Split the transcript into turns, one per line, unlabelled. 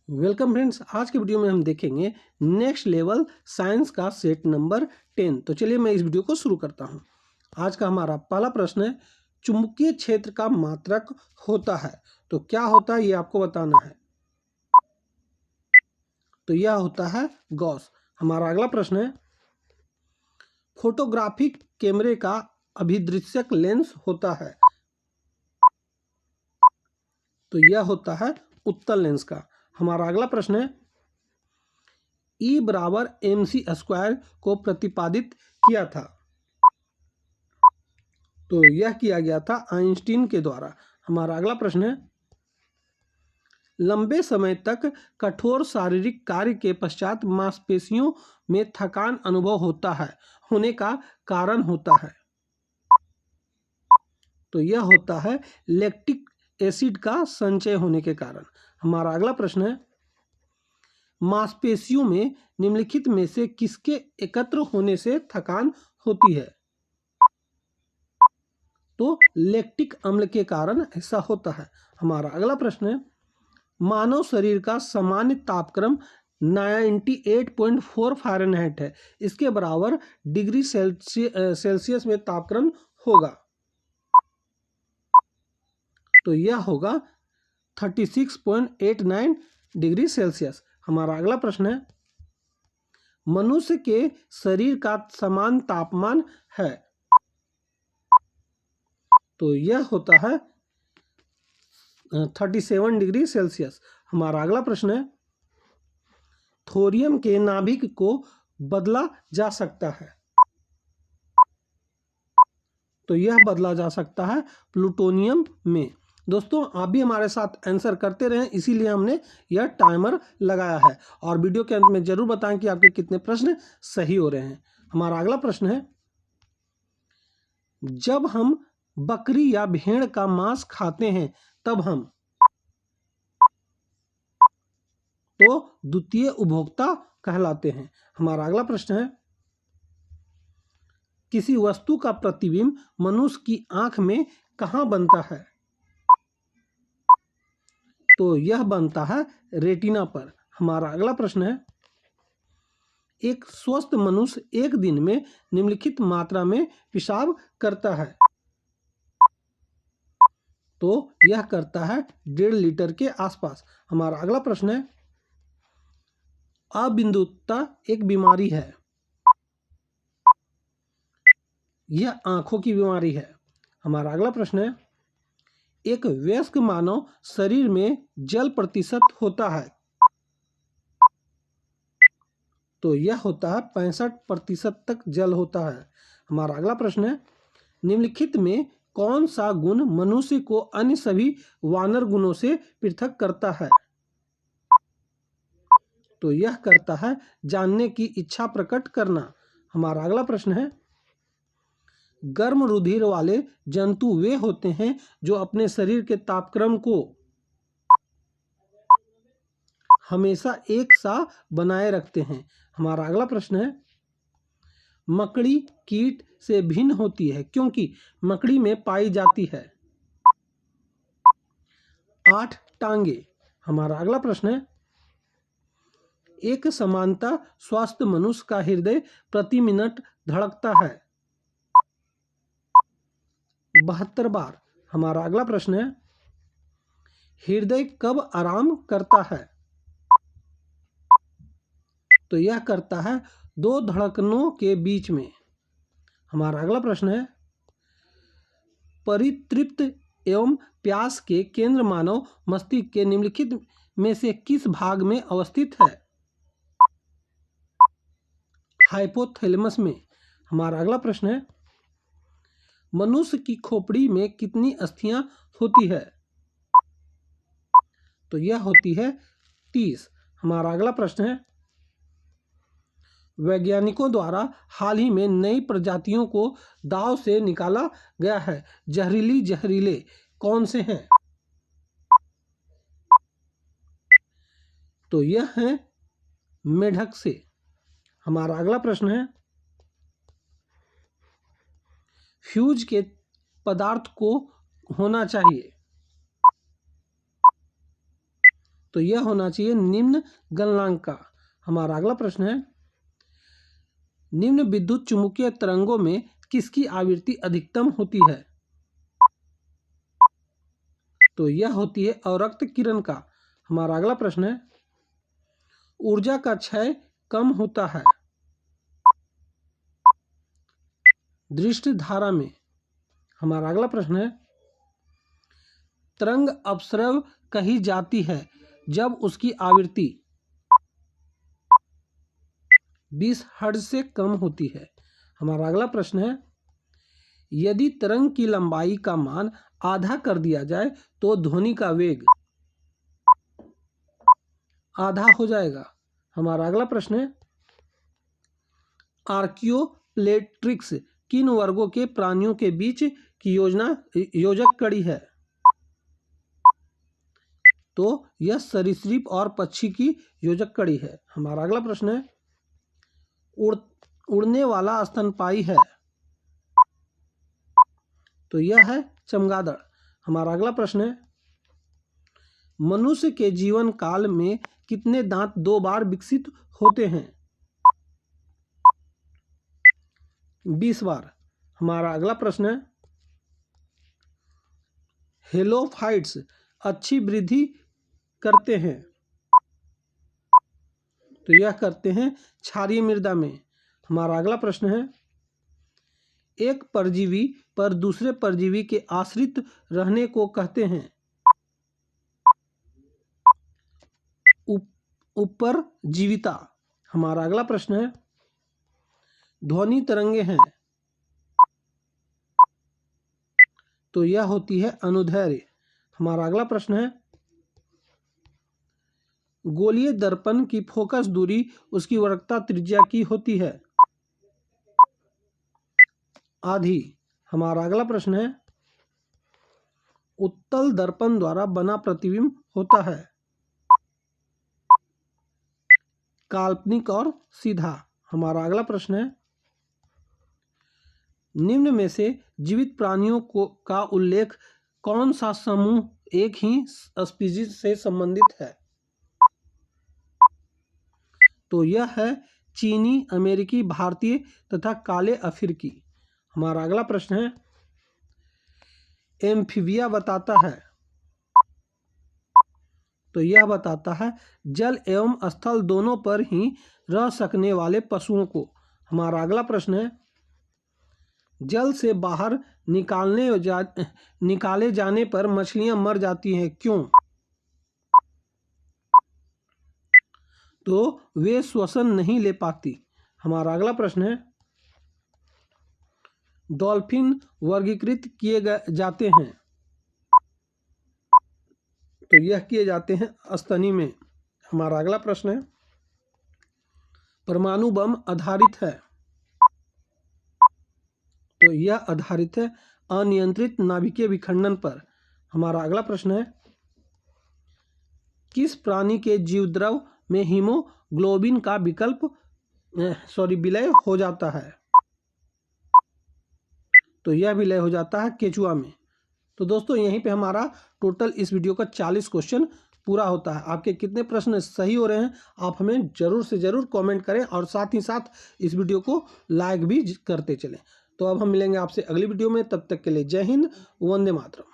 Welcome friends, आज के video में हम देखेंगे नेक्स्ट लेवल साइंस का सेट नंबर 10। तो चलिए मैं इस वीडियो को शुरू करता हूं। आज का हमारा पहला प्रश्न है, चुंबकीय क्षेत्र का मात्रक होता है तो क्या होता है ये आपको बताना है। तो यह होता है गॉस। हमारा अगला प्रश्न है, फोटोग्राफिक कैमरे का अभिदृश्यक लेंस होता है तो यह होता है उत्तल लेंस का। हमारा अगला प्रश्न है, E बराबर mc² को प्रतिपादित किया था तो यह किया गया था आइंस्टीन के द्वारा। हमारा अगला प्रश्न है, लंबे समय तक कठोर शारीरिक कार्य के पश्चात मांसपेशियों में थकान अनुभव होने का कारण होता है तो यह होता है लैक्टिक एसिड का संचय होने के कारण। हमारा अगला प्रश्न है, मांसपेशियों में निम्नलिखित में से किसके एकत्र होने से थकान होती है। तो लैक्टिक अम्ल के कारण ऐसा होता है। हमारा अगला प्रश्न है, मानव शरीर का सामान्य तापक्रम 98.4 फ़ारेनहाइट है, इसके बराबर डिग्री सेल्सियस में तापक्रम होगा तो यह होगा 36.89 डिग्री सेल्सियस। हमारा अगला प्रश्न है, मनुष्य के शरीर का समान तापमान है तो यह होता है 37 डिग्री सेल्सियस। हमारा अगला प्रश्न है, थोरियम के नाभिक को बदला जा सकता है तो यह बदला जा सकता है प्लूटोनियम में। दोस्तों आप भी हमारे साथ आंसर करते रहें, इसीलिए हमने यह टाइमर लगाया है। और वीडियो के अंत में जरूर बताएं कि आपके कितने प्रश्न सही हो रहे हैं। हमारा अगला प्रश्न है, जब हम बकरी या भेड़ का मांस खाते हैं तब हम तो द्वितीय उपभोक्ता कहलाते हैं। हमारा अगला प्रश्न है, किसी वस्तु का प्रतिबिंब मनुष्य की आंख में कहां बनता है तो यह बनता है रेटिना पर। हमारा अगला प्रश्न है, एक स्वस्थ मनुष्य एक दिन में निम्नलिखित मात्रा में पेशाब करता है तो यह करता है 1.5 लीटर के आसपास। हमारा अगला प्रश्न है, अबिंदुता एक बीमारी है, यह आंखों की बीमारी है। हमारा अगला प्रश्न है, एक वयस्क मानव शरीर में जल प्रतिशत होता है तो यह होता है 65% तक जल होता है। हमारा अगला प्रश्न है, निम्नलिखित में कौन सा गुण मनुष्य को अन्य सभी वानर गुणों से पृथक करता है तो यह करता है जानने की इच्छा प्रकट करना। हमारा अगला प्रश्न है, गर्म रुधिर वाले जंतु वे होते हैं जो अपने शरीर के तापक्रम को हमेशा एक सा बनाए रखते हैं। हमारा अगला प्रश्न है, मकड़ी कीट से भिन्न होती है क्योंकि मकड़ी में पाई जाती है 8 टांगे। हमारा अगला प्रश्न है, एक समानता स्वस्थ मनुष्य का हृदय प्रति मिनट धड़कता है 72 बार। हमारा अगला प्रश्न है, हृदय कब आराम करता है तो यह करता है 2 धड़कनों के बीच में। हमारा अगला प्रश्न है, परितृप्त एवं प्यास के केंद्र मानव मस्तिष्क के निम्नलिखित में से किस भाग में अवस्थित है। हाइपोथैलेमस में। हमारा अगला प्रश्न है, मनुष्य की खोपड़ी में कितनी अस्थियां होती है तो यह होती है 30। हमारा अगला प्रश्न है, वैज्ञानिकों द्वारा हाल ही में नई प्रजातियों को दांव से निकाला गया है, जहरीले कौन से हैं तो यह है मेढक से। हमारा अगला प्रश्न है, फ्यूज के पदार्थ को होना चाहिए तो यह होना चाहिए निम्न गलनांक का। हमारा अगला प्रश्न है, निम्न विद्युत चुम्बकीय तरंगों में किसकी आवृत्ति अधिकतम होती है? तो यह होती है अवरक्त किरण का। हमारा अगला प्रश्न है, ऊर्जा का क्षय कम होता है दृष्टि धारा में। हमारा अगला प्रश्न है, तरंग अपस्रव कही जाती है जब उसकी आवृत्ति 20 हर्ट्ज से कम होती है। हमारा अगला प्रश्न है, यदि तरंग की लंबाई का मान आधा कर दिया जाए तो ध्वनि का वेग आधा हो जाएगा। हमारा अगला प्रश्न है, आर्कियोप्लेट्रिक्स किन वर्गों के प्राणियों के बीच की योजक कड़ी है? तो यह सरीसृप और पक्षी की योजक कड़ी है। हमारा अगला प्रश्न है, उड़ने वाला स्तनपायी है? तो यह है चमगादड़। हमारा अगला प्रश्न है, मनुष्य के जीवन काल में कितने दांत 2 बार विकसित होते हैं? 20 बार। हमारा अगला प्रश्न है, हेलोफाइट्स अच्छी वृद्धि करते हैं? तो यह करते हैं क्षारीय मृदा में। हमारा अगला प्रश्न है, एक परजीवी पर दूसरे परजीवी के आश्रित रहने को कहते हैं? उपरजीविता। हमारा अगला प्रश्न है, ध्वनि तरंगे हैं? तो यह होती है अनुदैर्ध्य। हमारा अगला प्रश्न है, गोलीय दर्पण की फोकस दूरी उसकी वक्रता त्रिज्या की होती है? आधी। हमारा अगला प्रश्न है, उत्तल दर्पण द्वारा बना प्रतिबिंब होता है काल्पनिक और सीधा। हमारा अगला प्रश्न है, निम्न में से जीवित प्राणियों का उल्लेख कौन सा समूह एक ही स्पीशीज से संबंधित है? तो यह है चीनी, अमेरिकी, भारतीय तथा काले अफ्रीकी। हमारा अगला प्रश्न है, एम्फीबिया बताता है? तो यह बताता है जल एवं स्थल दोनों पर ही रह सकने वाले पशुओं को। हमारा अगला प्रश्न है, जल से बाहर निकाले जाने पर मछलियां मर जाती हैं, क्यों? तो वे श्वसन नहीं ले पाती। हमारा अगला प्रश्न है, डॉल्फिन वर्गीकृत किए जाते हैं? तो यह किए जाते हैं स्तनी में। हमारा अगला प्रश्न है, परमाणु बम आधारित है? तो यह आधारित है अनियंत्रित नाभिकीय विखंडन पर। हमारा अगला प्रश्न है, किस प्राणी के जीवद्रव में हीमोग्लोबिन का विलय हो जाता है? तो यह विलय हो जाता है केचुआ में। तो दोस्तों यहीं पे हमारा टोटल इस वीडियो का 40 क्वेश्चन पूरा होता है। आपके कितने प्रश्न सही हो रहे हैं आप हमें जरूर से जरूर कमेंट करें और साथ ही साथ इस वीडियो को लाइक भी करते चलें। तो अब हम मिलेंगे आपसे अगली वीडियो में, तब तक के लिए जय हिंद, वंदे मातरम।